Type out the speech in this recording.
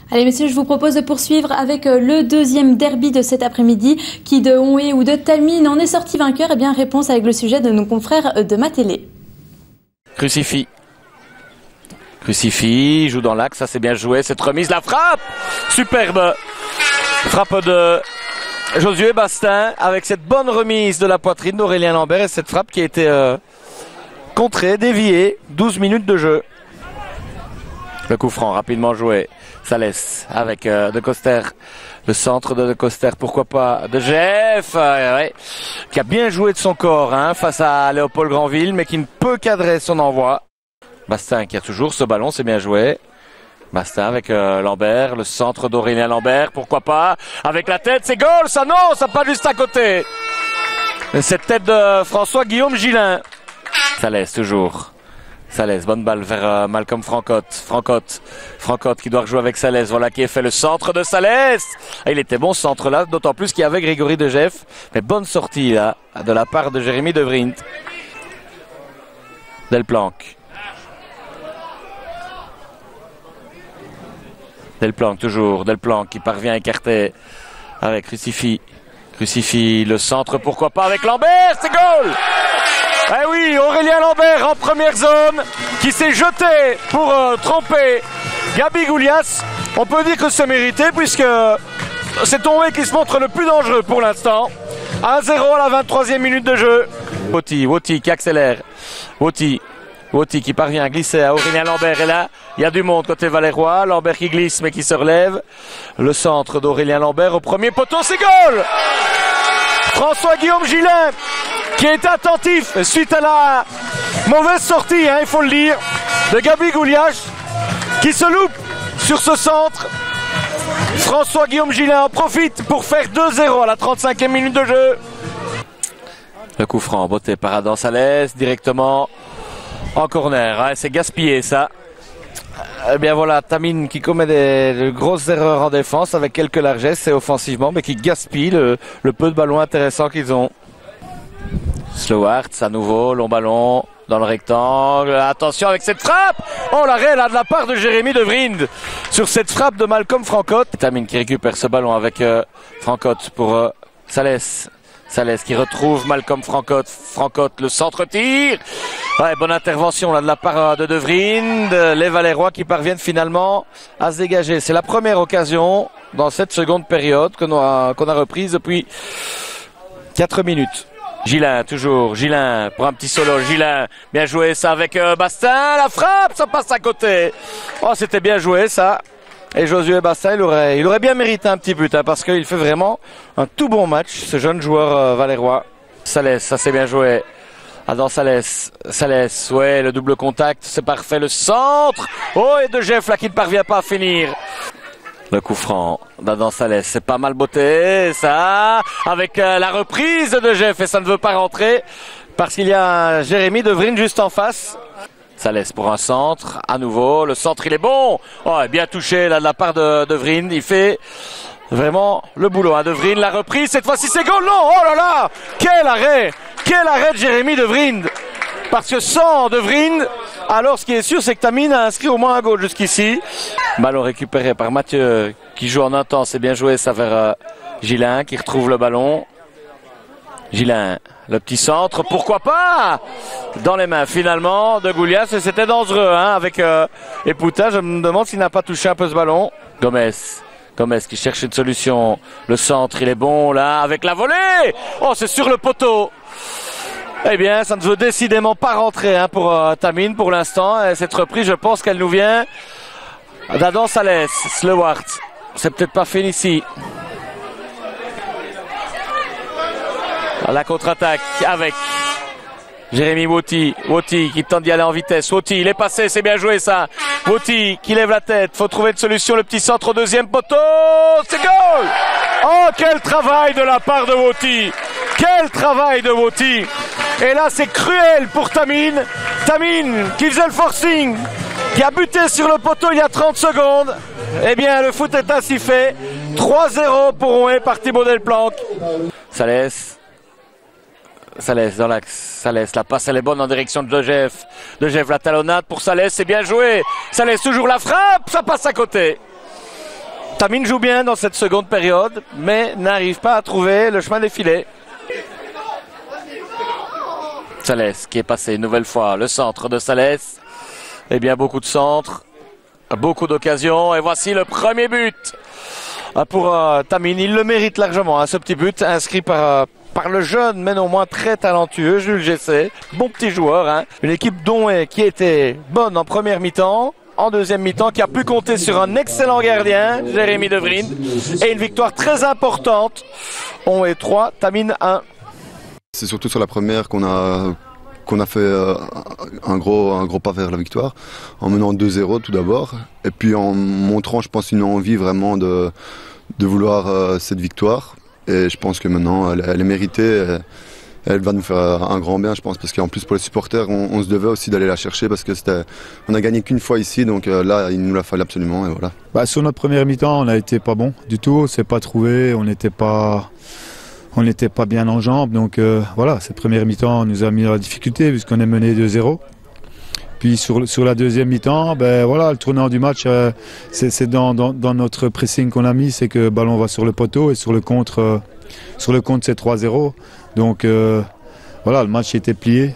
Allez messieurs, je vous propose de poursuivre avec le deuxième derby de cet après-midi. Qui de Onhé ou de Tamine en est sorti vainqueur? Eh bien, réponse avec le sujet de nos confrères de Ma Télé. Crucifix. Crucifix, joue dans l'axe, ça c'est bien joué. Cette remise, la frappe! Superbe! Frappe de Josué Bastin avec cette bonne remise de la poitrine d'Aurélien Lambert et cette frappe qui a été contrée, déviée. 12 minutes de jeu. Le coup franc, rapidement joué. Salès avec De Coster, le centre de Coster, pourquoi pas de Jeff, ouais, qui a bien joué de son corps face à Léopold Granville, mais qui ne peut cadrer son envoi. Bastin qui a toujours ce ballon, c'est bien joué. Bastin avec Lambert, le centre d'Aurélien Lambert, pourquoi pas, avec la tête, c'est goal, ça non, ça pas juste à côté. Cette tête de François-Guillaume Gillin. Salès toujours. Salès, bonne balle vers Malcolm Francotte. Francotte qui doit rejouer avec Salès. Voilà qui est fait le centre de Salès. Et il était bon ce centre là, d'autant plus qu'il y avait Grégory De Jeff. Mais bonne sortie là, de la part de Jérémy De Vriend. Delplanque. Delplanque toujours. Delplanque qui parvient à écarter avec Crucifix. Crucifix, le centre, pourquoi pas avec Lambert, c'est goal! Eh oui, Aurélien Lambert en première zone qui s'est jeté pour tromper Gabi Goulias. On peut dire que c'est mérité puisque c'est Onhé qui se montre le plus dangereux pour l'instant. 1-0 à la 23e minute de jeu. Woti qui accélère. Woti qui parvient à glisser à Aurélien Lambert. Et là, il y a du monde côté Valérois. Lambert qui glisse mais qui se relève. Le centre d'Aurélien Lambert au premier poteau, c'est goal! François-Guillaume Gillin qui est attentif suite à la mauvaise sortie, il faut le dire, de Gabi Goulias qui se loupe sur ce centre. François-Guillaume Gillin en profite pour faire 2-0 à la 35e minute de jeu. Le coup franc, beauté par Adam Salès, directement en corner. C'est gaspillé ça. Eh bien voilà, Tamine qui commet de grosses erreurs en défense avec quelques largesses et offensivement, mais qui gaspille le peu de ballons intéressants qu'ils ont. Slowart, à nouveau, long ballon dans le rectangle. Attention avec cette frappe! Oh, l'arrêt là de la part de Jérémy De Vriend sur cette frappe de Malcolm Francotte. Tamine qui récupère ce ballon avec Francotte pour Salès. Salès qui retrouve Malcolm Francotte. Francotte, le centre-tir. Ouais, bonne intervention là de la part de Vriend. Les Valérois qui parviennent finalement à se dégager. C'est la première occasion dans cette seconde période qu'on a reprise depuis 4 minutes. Gillin, toujours. Gillin pour un petit solo. Gillin, bien joué ça avec Bastin. La frappe, ça passe à côté. Oh, c'était bien joué ça. Et Josué Bastin, il aurait bien mérité un petit but parce qu'il fait vraiment un tout bon match, ce jeune joueur valérois. Salès, ça c'est bien joué. Adam Salès, ouais, le double contact, c'est parfait. Le centre. Oh, et De Jeff là qui ne parvient pas à finir. Le coup franc d'Adam Salès, c'est pas mal botté, ça, avec la reprise de Jeff et ça ne veut pas rentrer parce qu'il y a Jérémy De Vriend juste en face. Salès pour un centre, à nouveau, le centre il est bon, oh, bien touché là de la part de Vriend, il fait vraiment le boulot, De Vriend, la reprise, cette fois-ci c'est goal, non, oh là là, quel arrêt de Jérémy De Vriend, parce que sans De Vriend, alors ce qui est sûr c'est que Tamine a inscrit au moins un goal jusqu'ici. Ballon récupéré par Mathieu qui joue en intense, c'est bien joué ça vers Gillin qui retrouve le ballon. Gillin, le petit centre, pourquoi pas dans les mains finalement de Goulias et c'était dangereux avec Epouta, je me demande s'il n'a pas touché un peu ce ballon. Gomez qui cherche une solution, le centre il est bon là avec la volée, oh c'est sur le poteau. Eh bien ça ne veut décidément pas rentrer pour Tamine pour l'instant et cette reprise je pense qu'elle nous vient d'Adam Salès. Slewart, c'est peut-être pas fini ici. La contre-attaque avec Jérémy Woti qui tente d'y aller en vitesse. Woti, il est passé, c'est bien joué ça. Woti qui lève la tête, faut trouver une solution, le petit centre au deuxième poteau, c'est goal! Oh, quel travail de la part de Woti! Quel travail de Woti! Et là, c'est cruel pour Tamine. Tamine qui faisait le forcing, qui a buté sur le poteau il y a 30 secondes. Eh bien, le foot est ainsi fait. 3-0 pour Onhé par Thibaut Delplanque. Salès dans l'axe. Salès, la passe elle est bonne en direction de De Jeff. De Jeff, la talonnade pour Salès, c'est bien joué. Salès toujours la frappe, ça passe à côté. Tamine joue bien dans cette seconde période, mais n'arrive pas à trouver le chemin des filets. Salès qui est passé une nouvelle fois, le centre de Salès. Eh bien, beaucoup de centres, beaucoup d'occasions, et voici le premier but pour Tamine. Il le mérite largement, ce petit but inscrit par le jeune, mais non moins très talentueux, Jules Gessé. Bon petit joueur, une équipe d'Onwé qui était bonne en première mi-temps, en deuxième mi-temps, qui a pu compter sur un excellent gardien, Jérémy De Vriend, et une victoire très importante. Onwé 3, Tamine 1. C'est surtout sur la première qu'on a fait un gros pas vers la victoire, en menant 2-0 tout d'abord, et puis en montrant, je pense, une envie vraiment de vouloir cette victoire. Et je pense que maintenant, elle est méritée. Elle va nous faire un grand bien, je pense, parce qu'en plus pour les supporters, on se devait aussi d'aller la chercher parce que on a gagné qu'une fois ici, donc là, il nous la fallait absolument, et voilà. Sur notre première mi-temps, on n'a été pas bon du tout, on s'est pas trouvé, on n'était pas bien en jambes, donc voilà, cette première mi-temps nous a mis dans la difficulté puisqu'on est mené 2-0. Puis sur la deuxième mi-temps, voilà, le tournant du match, c'est dans notre pressing qu'on a mis, c'est que le ballon va sur le poteau et sur le contre c'est 3-0. Donc voilà, le match était plié.